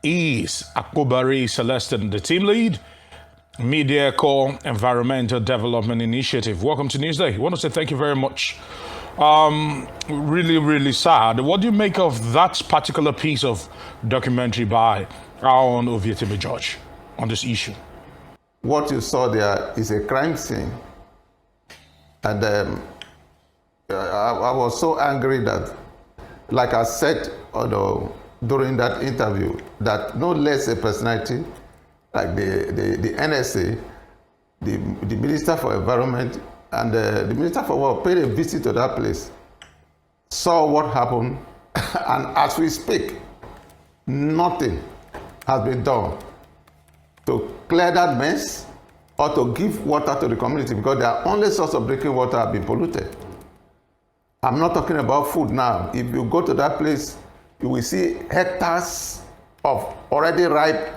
is AkpoBari Celestine, the team lead, Media Corps Environmental Development Initiative. Welcome to Newsday. I want to say thank you very much. Really, really sad. What do you make of that particular piece of documentary by our own 𝐜𝐤𝐫𝐢 on this issue? What you saw there is a crime scene. And I was so angry that, like I said during that interview, that no less a personality like the NSA, the Minister for Environment, and the Minister for War paid a visit to that place, saw what happened, and as we speak, nothing has been done to clear that mess or to give water to the community, because their only source of drinking water have been polluted. I'm not talking about food now. If you go to that place, you will see hectares of already ripe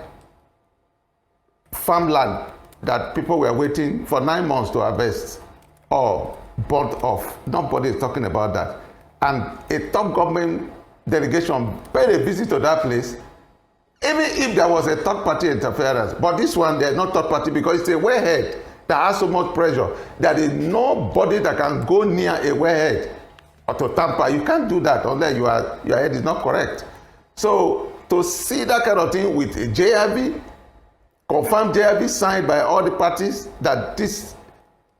farmland that people were waiting for 9 months to harvest or burnt off. Nobody is talking about that. And a top government delegation paid a visit to that place, even if there was a third-party interference. But this one, there's no third party because it's a wellhead that has so much pressure. There is nobody that can go near a wellhead or to tamper. You can't do that unless your head is not correct. So to see that kind of thing with a JIV, confirmed JIV signed by all the parties that this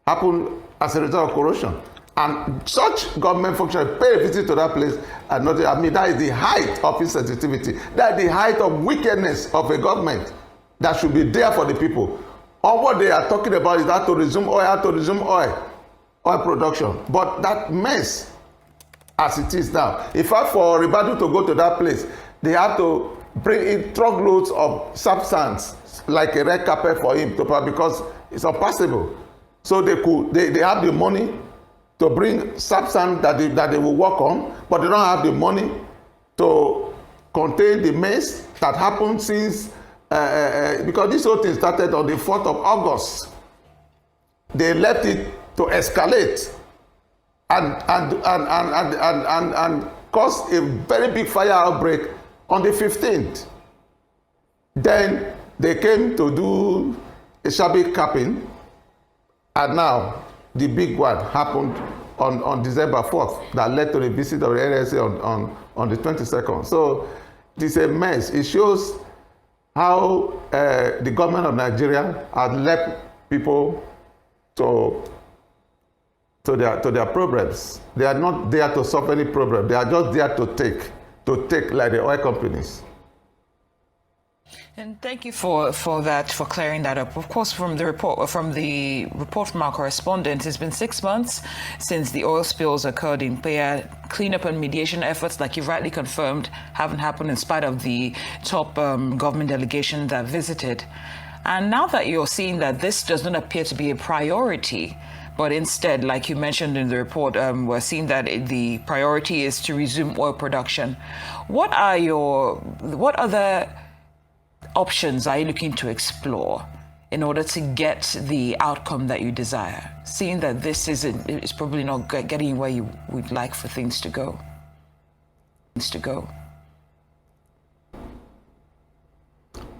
happened as a result of corruption, and such government functionaries pay a visit to that place and not, I mean, that is the height of insensitivity. That is the height of wickedness of a government that should be there for the people. All what they are talking about is how to resume oil production. But that mess, as it is now, in fact, for Ribadu to go to that place, they have to bring in truckloads of substance like a red carpet for him to pass, because it's impossible. So they have the money to bring substance that they will work on, but they don't have the money to contain the mess that happened since, because this whole thing started on the 4th of August. They left it to escalate and cause a very big fire outbreak on the 15th. Then they came to do a shabby capping, and now the big one happened on December 4th that led to the visit of the NSA on the 22nd. So it's a mess. It shows how the government of Nigeria has left people to their problems. They are not there to solve any problem. They are just there to take like the oil companies. And thank you for clearing that up. Of course, from the report from our correspondent, it's been 6 months since the oil spills occurred in Kpean. Cleanup and mediation efforts, like you rightly confirmed, haven't happened in spite of the top government delegation that visited. And now that you're seeing that this does not appear to be a priority, but instead, like you mentioned in the report, we're seeing that the priority is to resume oil production. What other options are you looking to explore in order to get the outcome that you desire, seeing that this is probably not getting where you would like for things to go?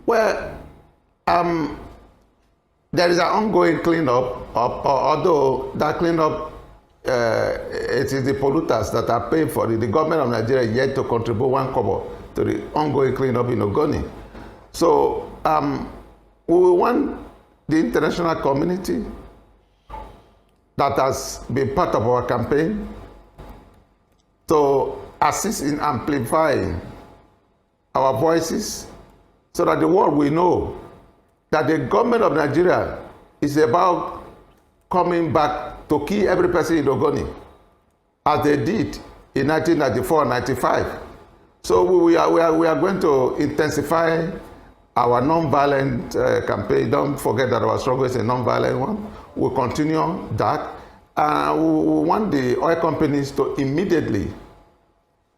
Well, there is an ongoing cleanup, although that cleanup, it is the polluters that are paying for it. The government of Nigeria is yet to contribute 1 kobo to the ongoing cleanup in Ogoni. So we want the international community that has been part of our campaign to assist in amplifying our voices so that the world will know that the government of Nigeria is about coming back to kill every person in Ogoni, as they did in 1994 and 95. So we are going to intensify our non-violent campaign. Don't forget that our struggle is a non-violent one. We'll continue that. We want the oil companies to immediately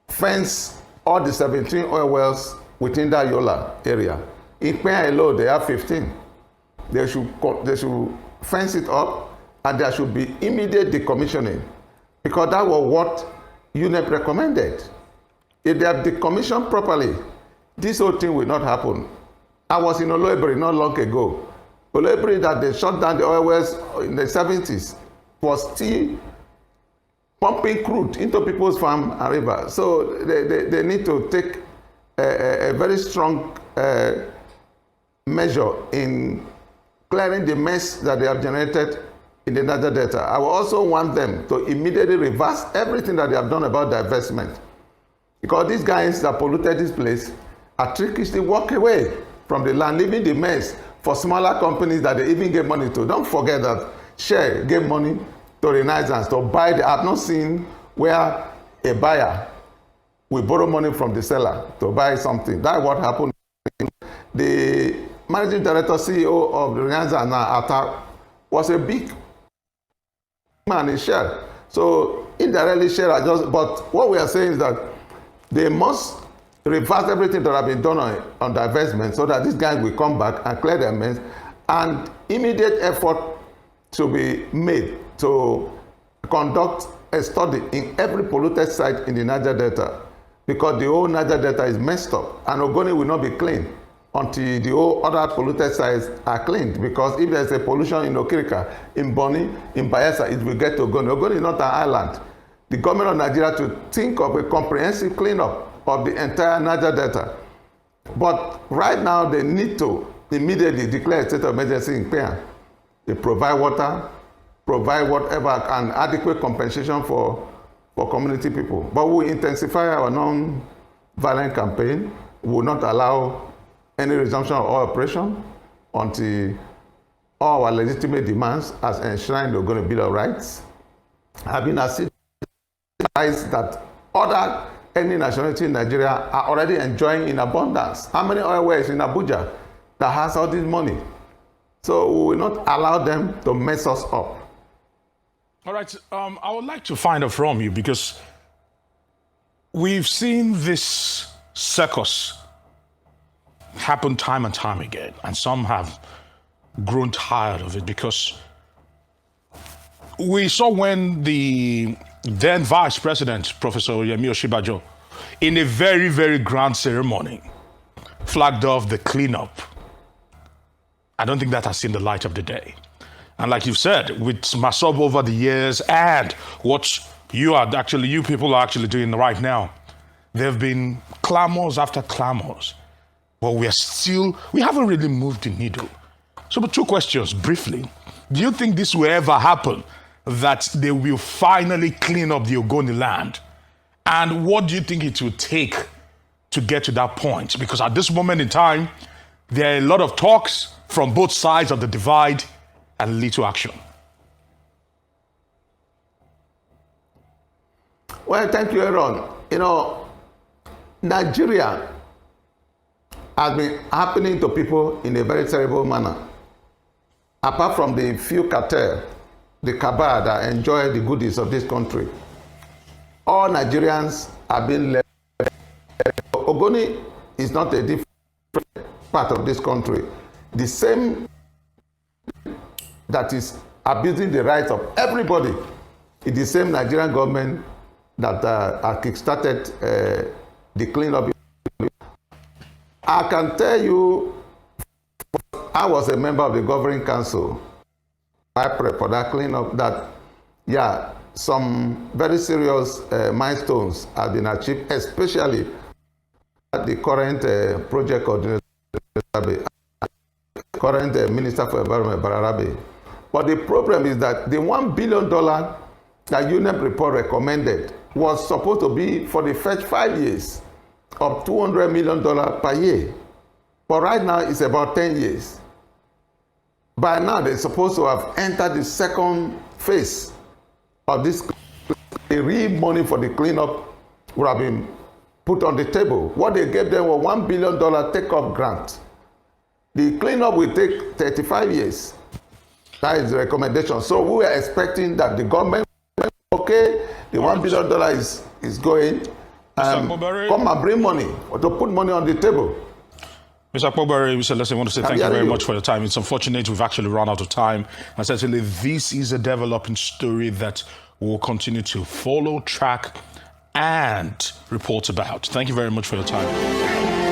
fence all the 17 oil wells within that Yola area. In Kpean alone, they have 15. They should fence it up, and there should be immediate decommissioning, because that was what UNEP recommended. If they are decommissioned properly, this whole thing will not happen. I was in 𝐜𝐤𝐫𝐢 not long ago. 𝐜𝐤𝐫𝐢 that they shut down the oil wells in the 70s was still pumping crude into people's farm and river. So they need to take a very strong measure in clearing the mess that they have generated in the Niger Delta. I will also want them to immediately reverse everything that they have done about divestment. Because these guys that polluted this place are trickishly walk away from the land, leaving the mess for smaller companies that they even gave money to. Don't forget that Shell gave money to Renaissance to buy the, I've not seen where a buyer will borrow money from the seller to buy something. That's what happened. The managing director, CEO of Renaissance now, Atta, was a big man in Shell. So indirectly Shell are just, but what we are saying is that they must reverse everything that have been done on divestment so that these guys will come back and clear their mess, and immediate effort to be made to conduct a study in every polluted site in the Niger Delta, because the whole Niger Delta is messed up and Ogoni will not be clean until the whole other polluted sites are cleaned. Because if there's a pollution in Okirika, in Bonny, in Bayelsa, it will get to Ogoni. Ogoni is not an island. The government of Nigeria to think of a comprehensive cleanup of the entire Niger Delta. But right now, they need to immediately declare a state of emergency in Kpean. They provide water, provide whatever, and adequate compensation for community people. But we will intensify our non-violent campaign. We will not allow any resumption of oil operation until all our legitimate demands as enshrined in the Ogoni Bill of Rights have been advised that other any nationality in Nigeria are already enjoying in abundance. How many oil wells in Abuja that has all this money? So we will not allow them to mess us up. All right, I would like to find out from you, because we've seen this circus happen time and time again, and some have grown tired of it, because we saw when the then Vice President, Professor 𝐜𝐤𝐫𝐢, in a very, very grand ceremony, flagged off the cleanup. I don't think that has seen the light of the day. And like you've said, with Masob over the years and what you people are actually doing right now, there have been clamors after clamors. But we haven't really moved the needle. So, but two questions briefly. Do you think this will ever happen, that they will finally clean up the Ogoni land? And what do you think it will take to get to that point? Because at this moment in time, there are a lot of talks from both sides of the divide and little action. Well, thank you, Aaron. You know, Nigeria has been happening to people in a very terrible manner. Apart from the few cartel, the cabal that enjoy the goodies of this country, all Nigerians have been left. Ogoni is not a different part of this country. The same that is abusing the rights of everybody is the same Nigerian government that has kickstarted the cleanup. I can tell you, I was a member of the governing council for that cleanup, that, yeah, some very serious milestones have been achieved, especially at the current project coordinator, current Minister for Environment, Balarabe. But the problem is that the $1 billion that UNEP report recommended was supposed to be for the first 5 years of $200 million per year. But right now, it's about 10 years. By now, they're supposed to have entered the second phase of this. The real money for the cleanup would have been put on the table. What they gave them was $1 billion take-off grant. The cleanup will take 35 years. That is the recommendation. So we are expecting that the government, okay, the $1 billion is going, come and bring money, or to put money on the table. Mr. AkpoBari Celestine, I want to say thank you very much for your time. It's unfortunate we've actually run out of time. And certainly this is a developing story that we'll continue to follow, track, and report about. Thank you very much for your time.